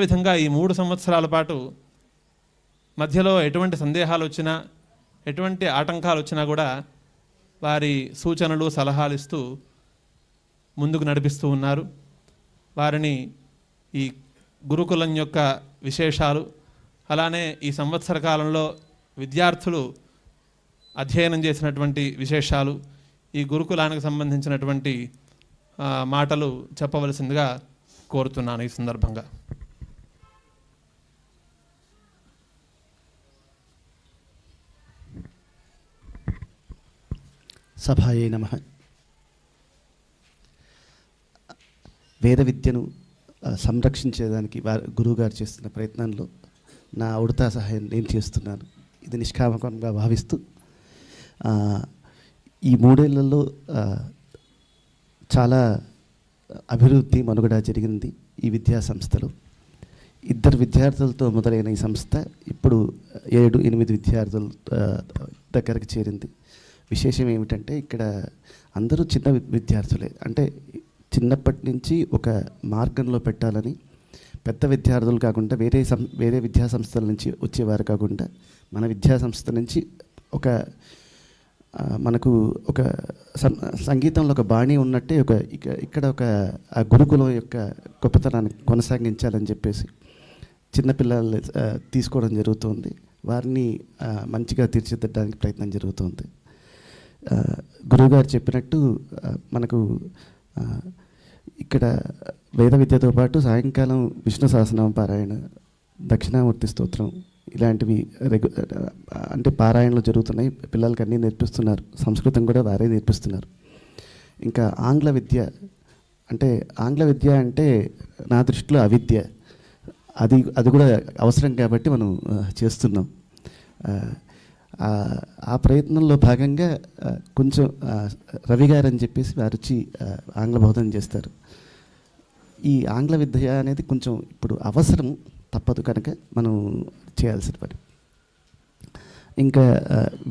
విధంగా ఈ 3 సంవత్సరాల పాటు మధ్యలో ఎటువంటి సందేహాలు వచ్చినా, ఎటువంటి ఆటంకాలు వచ్చినా కూడా వారి సూచనలు సలహాలు ఇస్తూ ముందుకు నడిపిస్తూ ఉన్నారు. వారిని ఈ గురుకులం యొక్క విశేషాలు, అలానే ఈ సంవత్సర కాలంలో విద్యార్థులు అధ్యయనం చేసినటువంటి విశేషాలు, ఈ గురుకులానికి సంబంధించినటువంటి మాటలు చెప్పవలసిందిగా కోరుతున్నాను ఈ సందర్భంగా. సభాయే నమః. వేద విద్యను సంరక్షించేదానికి గురువుగారు చేస్తున్న ప్రయత్నంలో నా ఉడతా సహాయం నేను చేస్తున్నాను. ఇది నిష్కామకంగా భావిస్తూ ఈ 3 ఏళ్లలో చాలా అభివృద్ధి మనుగడ జరిగింది ఈ విద్యా సంస్థలో. 2 విద్యార్థులతో మొదలైన ఈ సంస్థ ఇప్పుడు 7-8 విద్యార్థుల దగ్గరకు చేరింది. విశేషం ఏమిటంటే ఇక్కడ అందరూ చిన్న విద్యార్థులే. అంటే చిన్నప్పటి నుంచి ఒక మార్గంలో పెట్టాలని, పెద్ద విద్యార్థులు కాకుండా వేరే విద్యా సంస్థల నుంచి వచ్చేవారు కాకుండా మన విద్యా సంస్థ నుంచి మనకు ఒక సంగీతంలో ఒక బాణీ ఉన్నట్టే ఇక్కడ ఆ గురుకులం యొక్క గొప్పతనాన్ని కొనసాగించాలని చెప్పేసి చిన్నపిల్లలు తీసుకోవడం జరుగుతుంది. వారిని మంచిగా తీర్చిదిద్దడానికి ప్రయత్నం జరుగుతుంది. గురువుగారు చెప్పినట్టు మనకు ఇక్కడ వేద విద్యతో పాటు సాయంకాలం విష్ణు సహస్రనామ పారాయణ, దక్షిణామూర్తి స్తోత్రం ఇలాంటివి అంటే పారాయణలు జరుగుతున్నాయి. పిల్లలకి అన్నీ నేర్పిస్తున్నారు. సంస్కృతం కూడా వారే నేర్పిస్తున్నారు. ఇంకా ఆంగ్ల విద్య అంటే నా దృష్టిలో అవిద్య. అది కూడా అవసరం కాబట్టి మనం చేస్తున్నాం. ఆ ప్రయత్నంలో భాగంగా కొంచెం రవి గారు అని చెప్పేసి వారు వచ్చి ఆంగ్ల బోధన చేస్తారు. ఈ ఆంగ్ల విద్య అనేది కొంచెం ఇప్పుడు అవసరం, తప్పదు కనుక మనం చేయాల్సిన పని. ఇంకా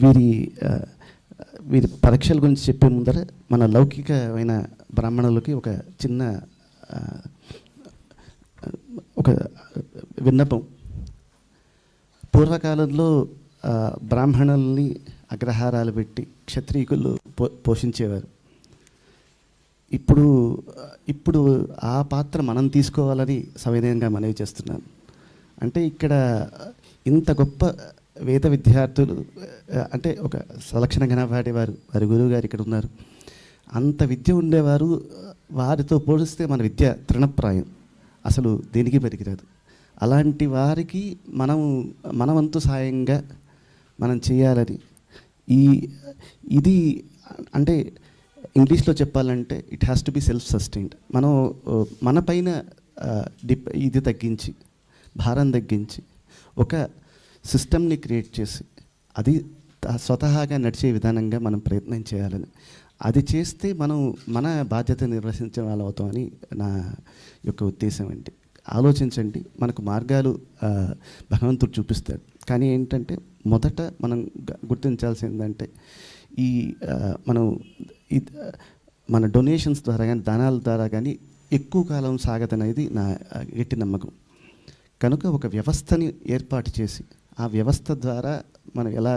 వీరి పరీక్షల గురించి చెప్పే ముందర మన లౌకికమైన బ్రాహ్మణులకి ఒక చిన్న ఒక విన్నపం. పూర్వకాలంలో బ్రాహ్మణుల్ని అగ్రహారాలు పెట్టి క్షత్రియులు పోషించేవారు. ఇప్పుడు ఆ పాత్ర మనం తీసుకోవాలని సవినయంగా మనవి చేస్తున్నాను. అంటే ఇక్కడ ఇంత గొప్ప వేద విద్యార్థులు, అంటే ఒక సలక్షణ ఘనపాటి వారి గురువు గారు ఇక్కడ ఉన్నారు. అంత విద్య ఉండేవారు. వారితో పోలిస్తే మన విద్య తృణప్రాయం, అసలు దేనికి పనికిరాదు. అలాంటి వారికి మన వంతు సాయంగా మనం చేయాలని ఇది అంటే ఇంగ్లీష్లో చెప్పాలంటే it has to be self sustained. మనం మన పైన ఇది తగ్గించి, భారం తగ్గించి ఒక సిస్టమ్ని క్రియేట్ చేసి అది స్వతహాగా నడిచే విధానంగా మనం ప్రయత్నం చేయాలని, అది చేస్తే మనం మన బాధ్యత నిర్వహించే వాళ్ళు అవుతామని నా యొక్క ఉద్దేశం అండి. ఆలోచించండి. మనకు మార్గాలు భగవంతుడు చూపిస్తాడు. కానీ ఏంటంటే మొదట మనం గుర్తించాల్సింది ఏంటంటే మన డొనేషన్స్ ద్వారా కానీ దానాల ద్వారా కానీ ఎక్కువ కాలం సాగదనేది నా గట్టి నమ్మకం. కనుక ఒక వ్యవస్థని ఏర్పాటు చేసి ఆ వ్యవస్థ ద్వారా మనం ఎలా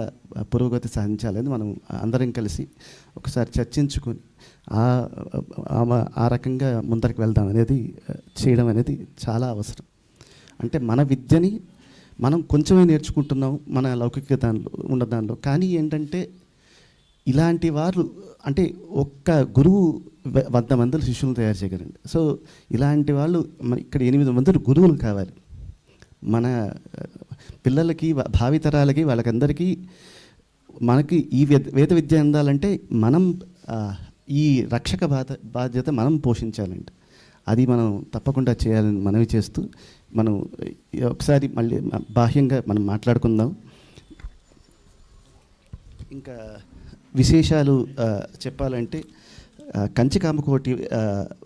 పురోగతి సాధించాలని మనం అందరం కలిసి ఒకసారి చర్చించుకొని ఆ రకంగా ముందరికి వెళ్దాం అనేది చేయడం అనేది చాలా అవసరం. అంటే మన విద్యని మనం కొంచెమే నేర్చుకుంటున్నాం మన లౌకిక ఉన్న దానిలో. కానీ ఏంటంటే ఇలాంటి వారు అంటే ఒక్క గురువు 100 మంది శిష్యులను తయారు చేయగలండి. సో ఇలాంటి వాళ్ళు ఇక్కడ 8 మంది గురువులు కావాలి. మన పిల్లలకి, భావితరాలకి, వాళ్ళకందరికీ మనకి ఈ వేద విద్య అందాలంటే మనం ఈ రక్షక బాధ్యత మనం పోషించాలండి. అది మనం తప్పకుండా చేయాలని మనవి చేస్తూ మనం ఒకసారి మళ్ళీ బాహ్యంగా మనం మాట్లాడుకుందాం. ఇంకా విశేషాలు చెప్పాలంటే కంచికామకోటి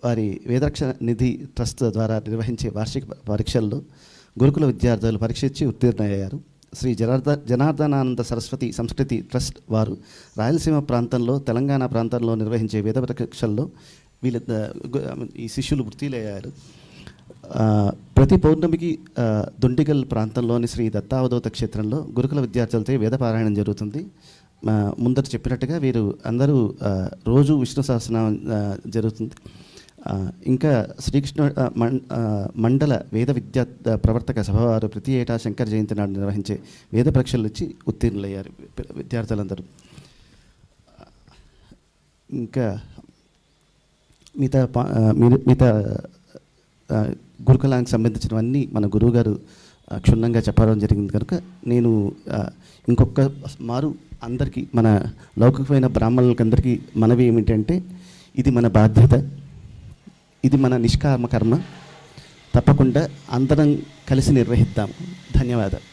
వారి వేదరక్షణ నిధి ట్రస్ట్ ద్వారా నిర్వహించే వార్షిక పరీక్షల్లో గురుకుల విద్యార్థులు పరీక్ష ఇచ్చి ఉత్తీర్ణయ్యారు. శ్రీ జనార్దనానంద సరస్వతి సంస్కృతి ట్రస్ట్ వారు రాయలసీమ ప్రాంతంలో, తెలంగాణ ప్రాంతంలో నిర్వహించే వేద పరీక్షల్లో ఈ శిష్యులు వృత్తిలయ్యారు. ప్రతి పౌర్ణమికి దుండిగల్ ప్రాంతంలోని శ్రీ దత్తావధూత క్షేత్రంలో గురుకుల విద్యార్థులతో వేదపారాయణం జరుగుతుంది. ముందట చెప్పినట్టుగా వీరు అందరూ రోజు విష్ణు సహస్రనామం జరుగుతుంది. ఇంకా శ్రీకృష్ణ మండల వేద విద్యా ప్రవర్తక సభ వారు ప్రతి ఏటా శంకర జయంతి నాడు నిర్వహించే వేద పరీక్షలు ఇచ్చి ఉత్తీర్ణులయ్యారు విద్యార్థులందరూ. ఇంకా మిగతా గురుకులానికి సంబంధించినవన్నీ మన గురువుగారు క్షుణ్ణంగా చెప్పడం జరిగింది కనుక నేను ఇంకొక మారు అందరికీ మన లౌకికమైన బ్రాహ్మణులకందరికీ మనవి ఏమిటంటే, ఇది మన బాధ్యత, ఇది మన నిష్కామ కర్మ, తప్పకుండా అందరం కలిసి నిర్వహిద్దాం. ధన్యవాదాలు.